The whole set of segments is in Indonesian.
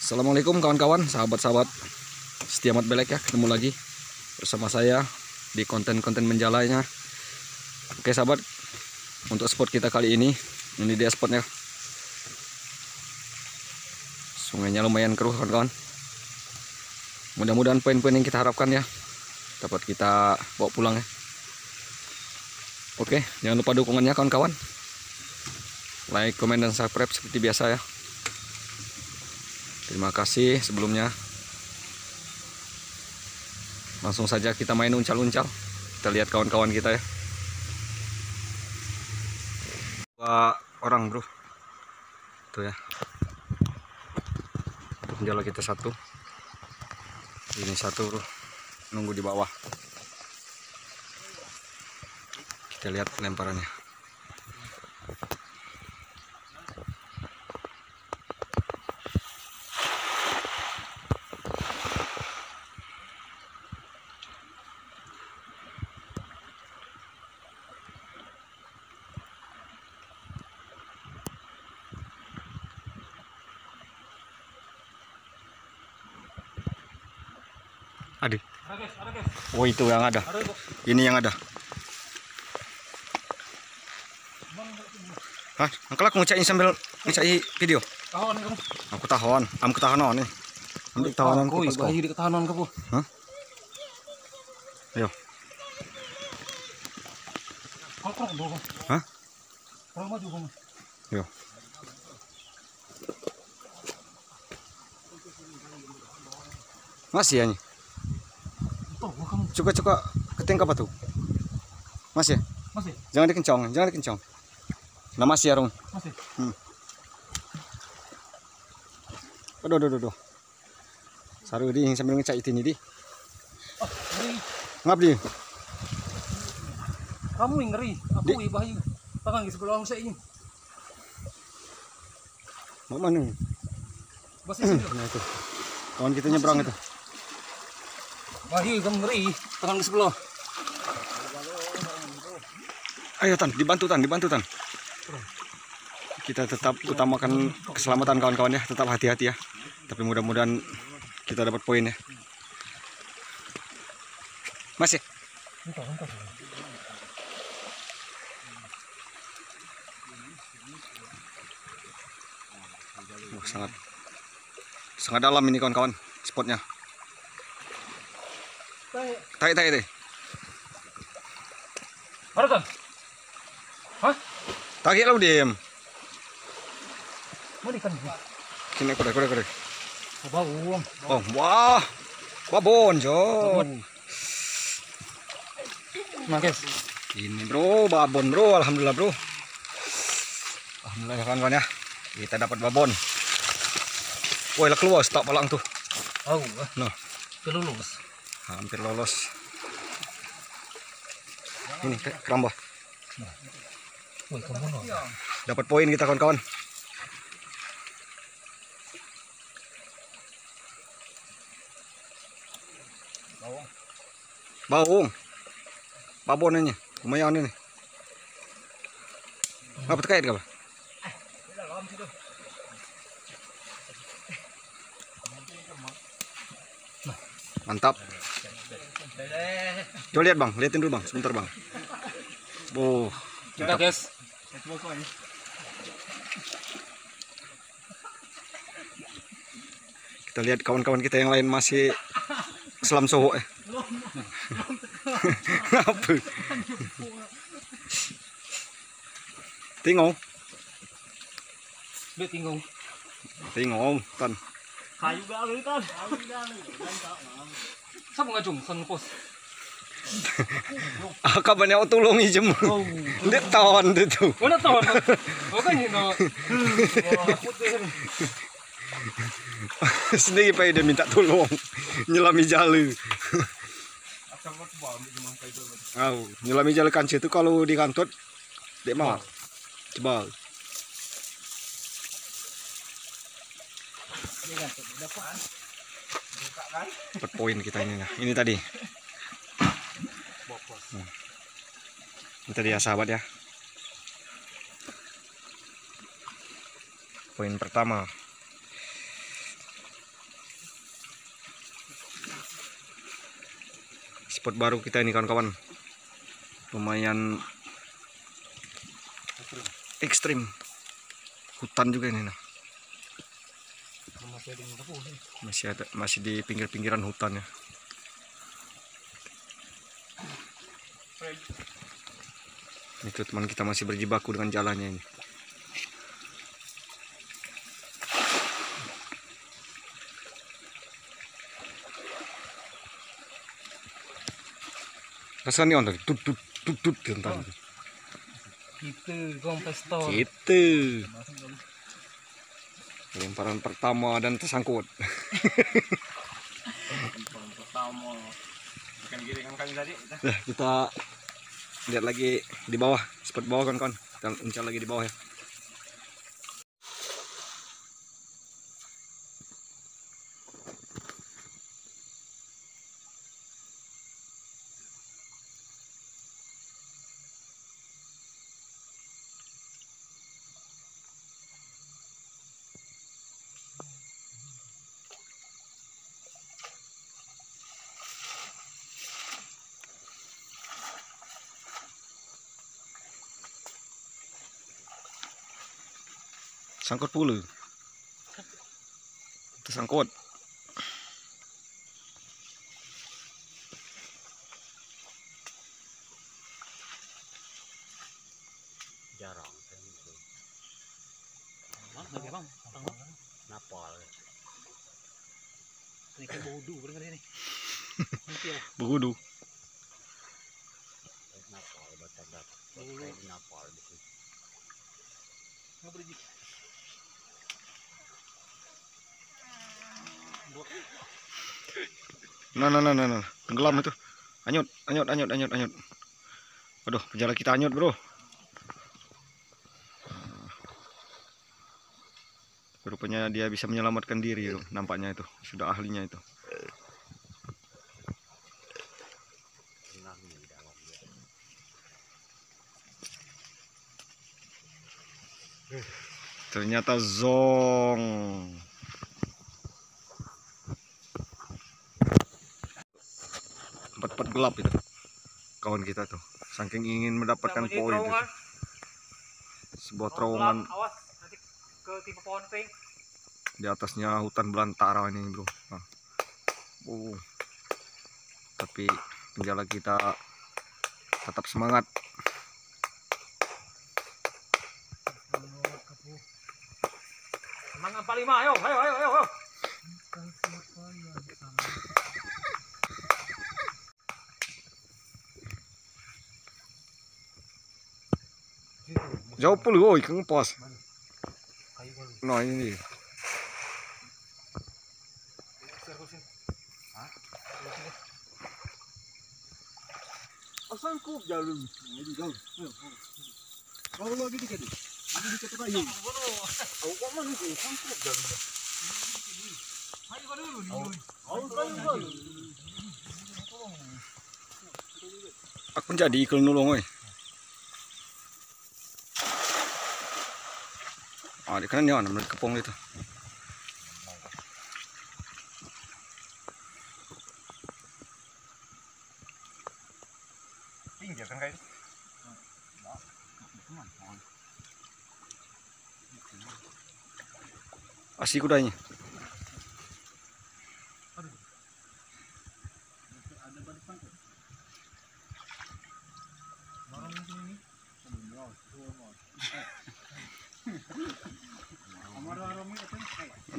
Assalamualaikum kawan-kawan, sahabat-sahabat setia Mat Belek ya, ketemu lagi bersama saya di konten-konten menjalanya. Oke sahabat, untuk spot kita kali ini dia spotnya. Sungainya lumayan keruh kawan-kawan. Mudah-mudahan poin-poin yang kita harapkan ya dapat kita bawa pulang ya. Oke, jangan lupa dukungannya kawan-kawan. Like, komen, dan subscribe seperti biasa ya. Terima kasih sebelumnya. Langsung saja kita main uncal-uncal. Kita lihat kawan-kawan kita ya. 2 orang bro. Tuh ya. Penjala kita 1. Ini 1 bro. Nunggu di bawah. Kita lihat lemparannya. Aduh. Oh itu yang ada. Ini yang ada. Hah? Angkel aku ngecai sambil ngecai video. Tahan kamu. Aku tahan. Aku tahan nih. Ambil tahanan ku pas kau. Di ketahanan kamu. Hah? Ayo. Kau dong. Hah? Kau maju kamu. Yo. Masih ya nih. Coba keting apa tuh? Masih? Masih. Jangan dikencang. Nah masih ya Rung. Masih. Aduh. Saru di sambil ngecak ini di. Oh, ngeri. Ngap di. Kamu yang ngeri. Aku yang bahaya. Tangan di sebelah saya ini. Mau mana? Bos sini. Nah itu. Kawan kita nyebrang itu. Bahaya kamu ngeri. Tangan di sebelah. Ayo dibantu Tan. Kita tetap utamakan keselamatan kawan-kawan ya, tetap hati-hati ya. Tapi mudah-mudahan kita dapat poin ya. Masih. Sangat dalam ini kawan-kawan spotnya. Tai. Ada kan? Hah? Tagi lo diem. Mau ikan. Sini kore. Bau. Oh, wah. Babon, Jon. Makes. Ini bro, babon bro, alhamdulillah bro. Alhamdulillah ya kawan-kawan ya. Kita dapat babon. Woi, lah keluar stok palang tuh. Oh, Noh, kelulus. hampir lolos. Ini keramba. Woi, kamu no. Dapat poin kita kawan-kawan. Baung. Babonnya lumayan ini. Apa terkait kah? Mantap. Coba lihat bang, liatin dulu bang, sebentar bang. Oh, Coba guys. kita lihat kawan-kawan kita yang lain masih selam soho . Apa? Tingong. Tingong, Tan. Kayu gali kan. Sab ngajung san pos. Kapan yang tulung ijem. Dia tahun itu. Mana tahun? Bukan ini no. Sendiri pak dia minta tolong nyelami jalu. Nyelami jalu kancil itu kalau di kantor dia mah coba. Dapat poin kita ini ya. Ini tadi. Ini tadi ya sahabat ya. Poin pertama. spot baru kita ini kawan-kawan. Lumayan ekstrim. Hutan juga ini nah. Masih di pinggir-pinggiran hutan ya. Itu teman kita masih berjibaku dengan jalannya ini. Rasanya on tadi tut tut tut tut tentang Gitu, kompestor. gitu. Lemparan pertama dan tersangkut. Pertama. Bukan giringan kami tadi. Nah, kita lihat lagi di bawah, spot bawah kan. Kita incar lagi di bawah ya. Sangkut pula. Tersangkut. Jarang kayak gitu. Lagi bang, napal. Ini kan bodu bener ini. Begudu. Napal batat. Napal di sini. Nggak Nah. Tenggelam itu. Anyut. Aduh, penjara kita anyut, bro. Rupanya dia bisa menyelamatkan diri itu, nampaknya itu. Sudah ahlinya itu. Ternyata zong. Tempat gelap itu. Kawan kita tuh, saking ingin mendapatkan poin itu. Sebuah terowongan. Awas, nanti ke tipe pohon pink. Di atasnya hutan belantara ini, bro. Nah. Tapi penjala kita tetap semangat. Semangat 45, ayo. Jauh puluh, oi, kang pos. Nah ini. Sangkup jalur. Kalau lagi dikit. Ini dikit aja. Aku kok mana sih sangkup jalur. Ayo dulu nih. Aku jadi ikut nulung, oi. Ah, di kanan ya, namanya kepong itu. Tinggi kan kayak Asik kudanya.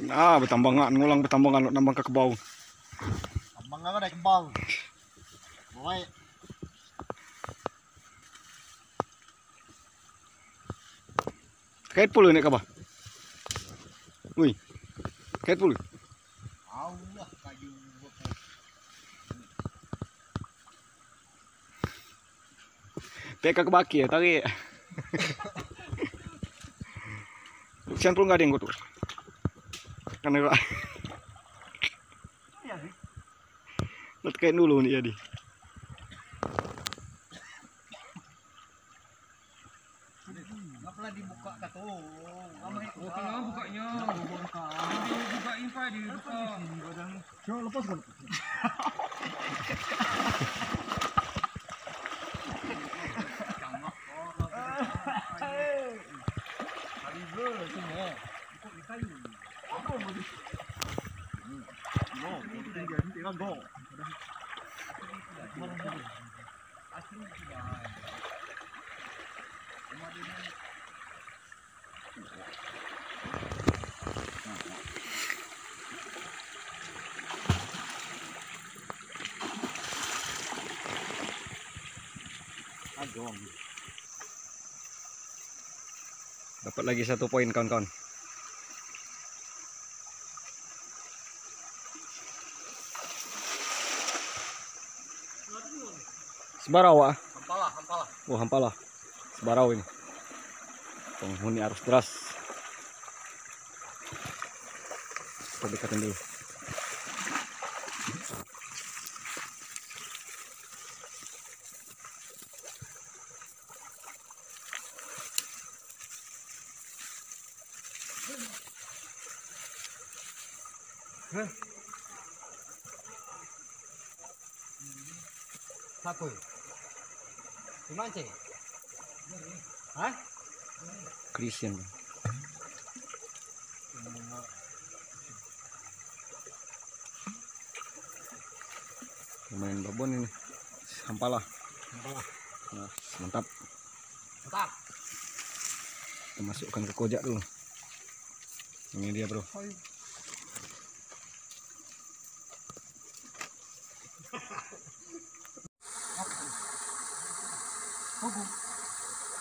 Nah, bertambangan, ngulang bertambangan, nambang ke kebau. Tambang enggak ada kebang. Boy. Kait puluh nih kabah. Wih, kait puluh. Allah kayu. Peka kebaki ya, tarik. Sian puluh nggak ada yang gue tuh. Karena lihat kain dulu nih ya di. Nggak pernah dibuka kata kenapa bukanya? Dibukain pak, dibuka. Coba lepas kan. semua. Ikut di kayu. Apa mau di? No, dia tinggal go. Asli sudah. Dapat lagi 1 poin kawan-kawan. Sebarau ah. Hampala. Oh, hampala. Sebarau ini. Penghuni arus deras. Kita dekatin dulu. Satu. Dimancing? Hah? Christian. Lumayan babon ini. Hampala. Nah, mantap. Mantap. Kita masukkan ke kojak dulu. Ini dia, bro.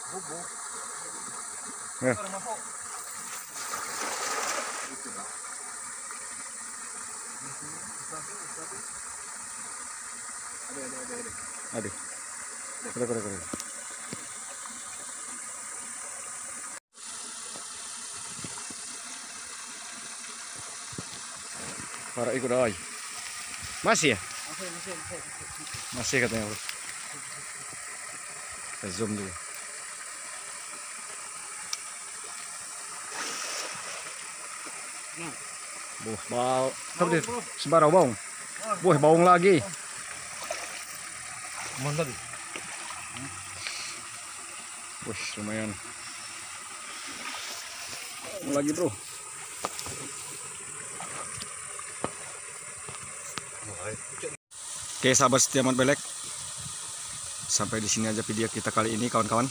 Bobo. Ya. Ada. Keren. Para ikut awal. Masih ya? Masih katanya, bro. Kita zoom dulu. Bau. Tapi sebarau bau. Bau lagi. Mantap. Lumayan. Lagi, bro. Oke, sahabat setia Mat Belek. Sampai di sini aja video kita kali ini, kawan-kawan.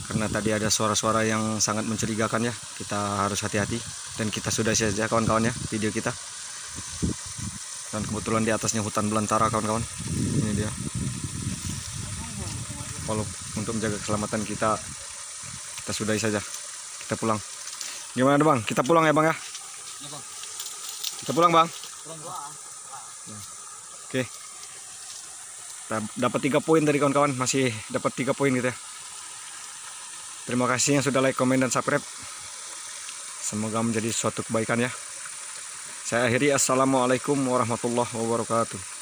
Karena tadi ada suara-suara yang sangat mencurigakan ya. Kita harus hati-hati. Dan kita sudah saja, kawan-kawan ya, video kita. Dan kebetulan di atasnya hutan belantara, kawan-kawan. Ini dia. Kalau untuk menjaga keselamatan kita sudahi saja. Kita pulang. Gimana Bang? Kita pulang ya Bang ya? Ya, Bang. Kita pulang Bang. Pulang. Oke. Kita dapat 3 poin dari kawan-kawan. Masih dapat 3 poin gitu ya. Terima kasih yang sudah like, komen, dan subscribe. Semoga menjadi suatu kebaikan ya. Saya akhiri. Assalamualaikum warahmatullahi wabarakatuh.